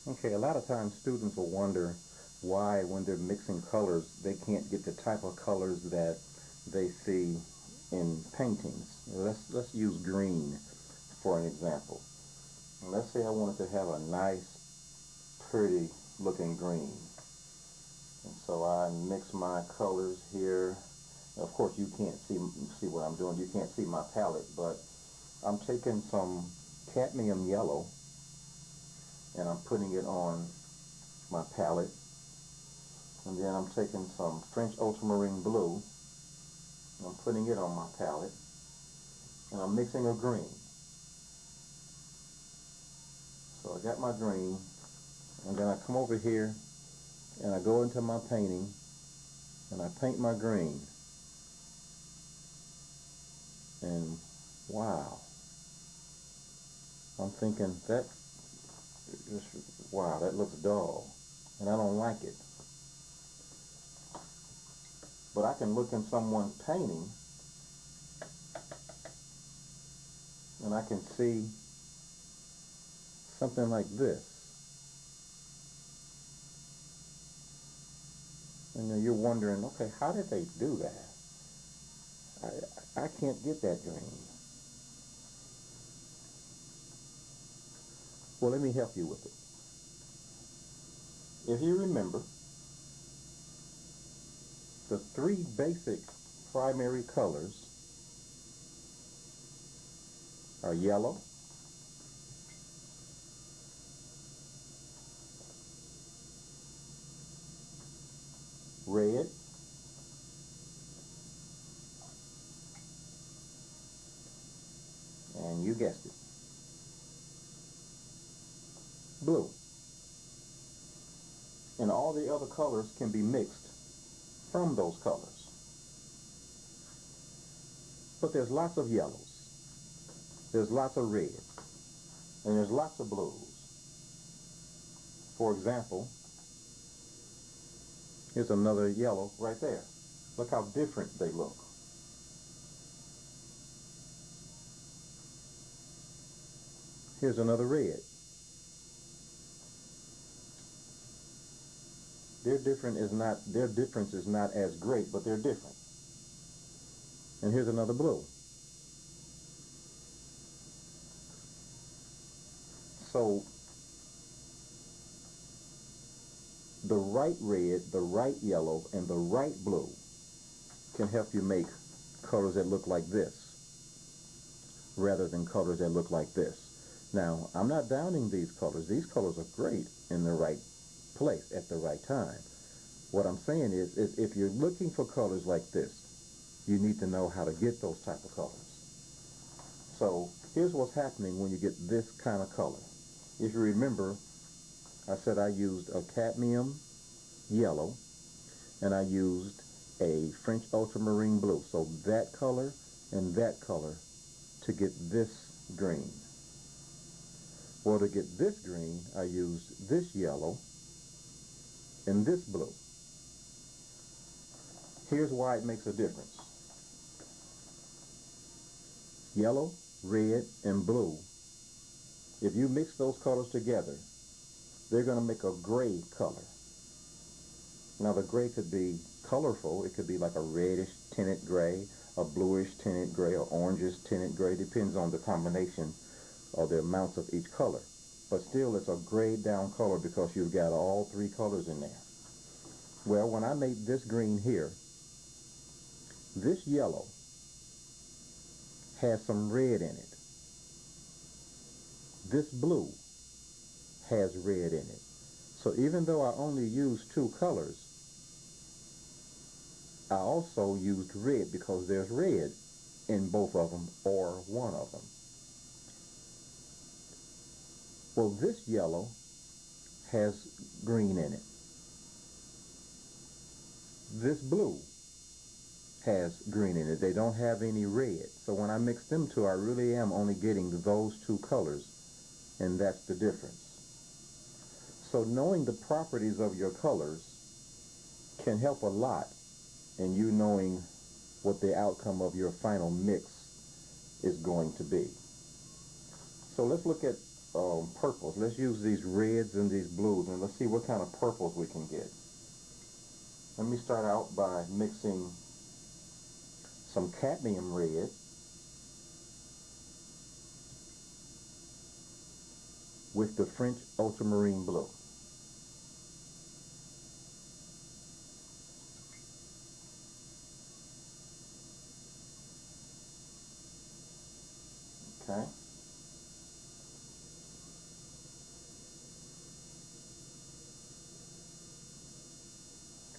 Okay, a lot of times students will wonder why when they're mixing colors they can't get the type of colors that they see in paintings. Let's use green for an example. Let's say I wanted to have a nice, pretty looking green. And so I mix my colors here. Of course you can't see what I'm doing. You can't see my palette, but I'm taking some cadmium yellow and I'm putting it on my palette, and then I'm taking some French ultramarine blue and I'm putting it on my palette, and I'm mixing a green. So I got my green, and then I come over here and I go into my painting and I paint my green, and wow, I'm thinking wow, that looks dull and I don't like it. But I can look in someone's painting and I can see something like this. And then you're wondering, okay, how did they do that? I can't get that green. Well, let me help you with it. If you remember, the three basic primary colors are yellow, red, and you guessed it, blue. And all the other colors can be mixed from those colors. But there's lots of yellows, there's lots of reds, and there's lots of blues. For example, here's another yellow right there. Look how different they look. Here's another red. Their difference is not as great, but they're different. And here's another blue. So the right red, the right yellow, and the right blue can help you make colors that look like this rather than colors that look like this. Now, I'm not downing these colors. These colors are great in the right place at the right time. What I'm saying is if you're looking for colors like this, you need to know how to get those type of colors. So here's what's happening when you get this kind of color. If you remember, I said I used a cadmium yellow and I used a French ultramarine blue. So that color and that color to get this green. Well, to get this green, I used this yellow and this blue. Here's why it makes a difference. Yellow, red, and blue, if you mix those colors together, they're going to make a gray color. Now the gray could be colorful. It could be like a reddish tinted gray, a bluish tinted gray, or orangish tinted gray. Depends on the combination or the amounts of each color. But still it's a grayed down color because you've got all three colors in there. Well, when I made this green here, this yellow has some red in it. This blue has red in it. So even though I only used two colors, I also used red because there's red in both of them or one of them. Well, this yellow has green in it. This blue has green in it. They don't have any red. So when I mix them two, I really am only getting those two colors, and that's the difference. So knowing the properties of your colors can help a lot in you knowing what the outcome of your final mix is going to be. So let's look at purples. Let's use these reds and these blues, and let's see what kind of purples we can get. Let me start out by mixing some cadmium red with the French ultramarine blue. Okay.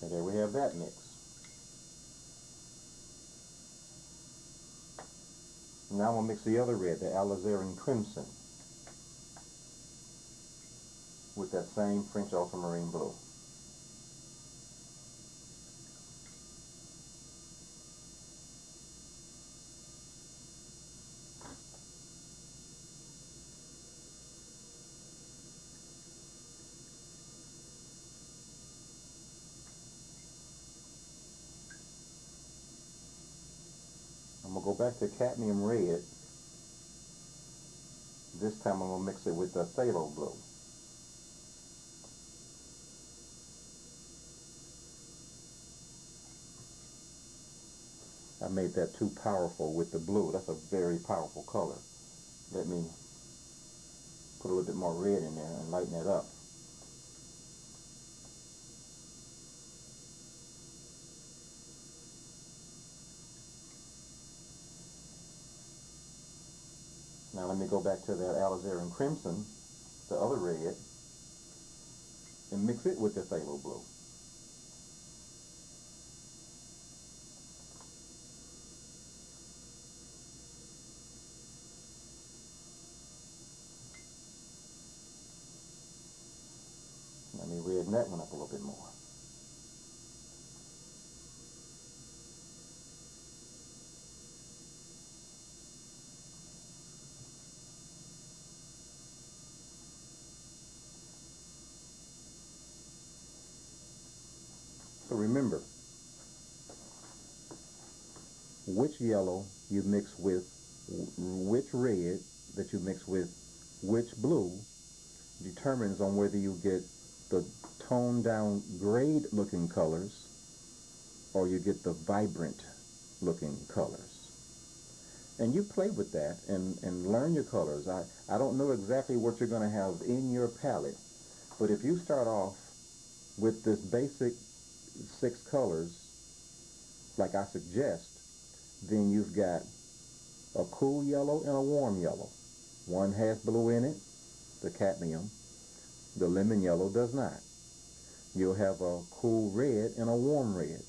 Okay, there we have that mix. Now I'm going to mix the other red, the alizarin crimson, with that same French ultramarine blue. I'm going to go back to cadmium red. This time I'm going to mix it with the phthalo blue. I made that too powerful with the blue. That's a very powerful color. Let me put a little bit more red in there and lighten it up. Now let me go back to that alizarin crimson, the other red, and mix it with the phthalo blue. Let me redden that one up a little bit more. So remember, which yellow you mix with which red that you mix with which blue determines on whether you get the toned down grayed looking colors or you get the vibrant looking colors. And you play with that and learn your colors. I don't know exactly what you're going to have in your palette, but if you start off with this basic 6 colors like I suggest, then you've got a cool yellow and a warm yellow. One has blue in it, the cadmium. The lemon yellow does not. You'll have a cool red and a warm red.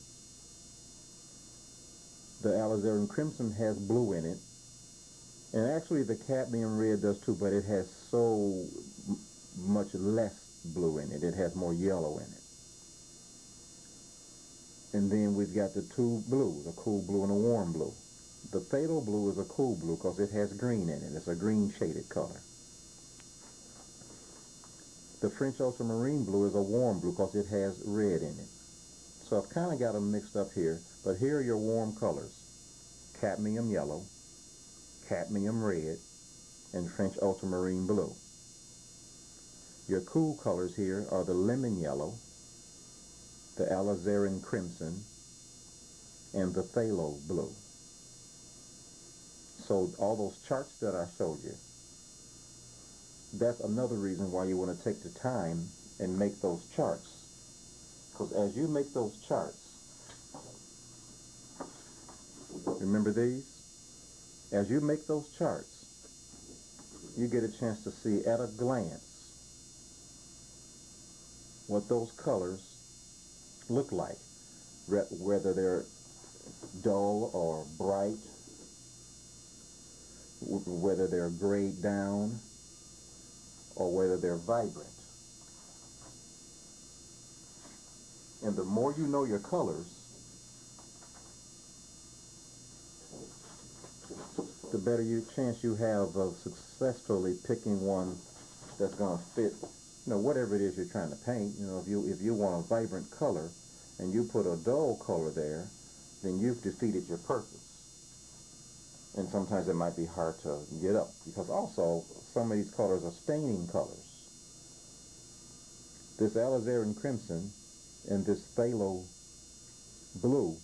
The alizarin crimson has blue in it, and actually the cadmium red does too, but it has so much less blue in it. It has more yellow in it. And then we've got the two blues, a cool blue and a warm blue. The phthalo blue is a cool blue because it has green in it. It's a green shaded color. The French ultramarine blue is a warm blue because it has red in it. So I've kind of got them mixed up here, but here are your warm colors. Cadmium yellow, cadmium red, and French ultramarine blue. Your cool colors here are the lemon yellow, the alizarin crimson, and the phthalo blue. So all those charts that I showed you, that's another reason why you want to take the time and make those charts. Because as you make those charts, remember these? As you make those charts, you get a chance to see at a glance what those colors look like, whether they're dull or bright, whether they're grayed down, or whether they're vibrant. And the more you know your colors, the better chance you have of successfully picking one that's going to fit, whatever it is you're trying to paint. If you want a vibrant color and you put a dull color there, then you've defeated your purpose. And sometimes it might be hard to get up, because also some of these colors are staining colors. This alizarin crimson and this phthalo blue,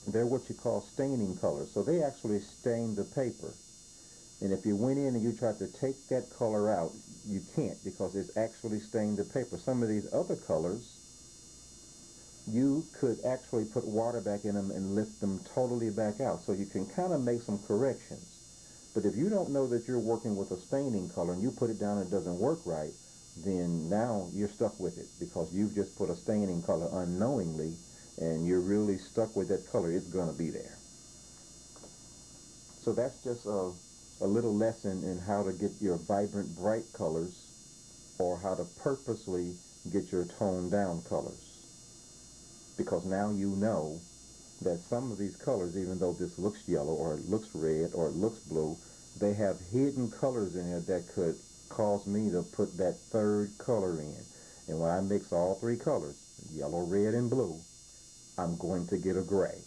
they're what you call staining colors. So they actually stain the paper. And if you went in and you tried to take that color out, you can't, because it's actually stained the paper. Some of these other colors, you could actually put water back in them and lift them totally back out. So you can kind of make some corrections. But if you don't know that you're working with a staining color and you put it down and it doesn't work right, then now you're stuck with it, because you've just put a staining color unknowingly and you're really stuck with that color. It's going to be there. So that's just a little lesson in how to get your vibrant, bright colors, or how to purposely get your toned down colors. Because now you know that some of these colors, even though this looks yellow or it looks red or it looks blue, they have hidden colors in it that could cause me to put that third color in. And when I mix all three colors, yellow, red, and blue, I'm going to get a gray.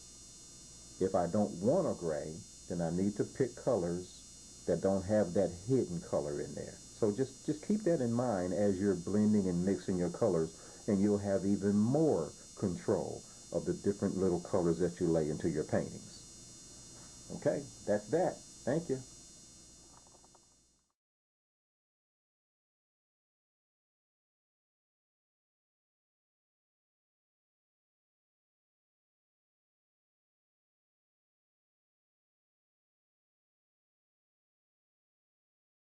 If I don't want a gray, then I need to pick colors that don't have that hidden color in there. So just keep that in mind as you're blending and mixing your colors, and you'll have even more control of the different little colors that you lay into your paintings. Okay, that's that. Thank you.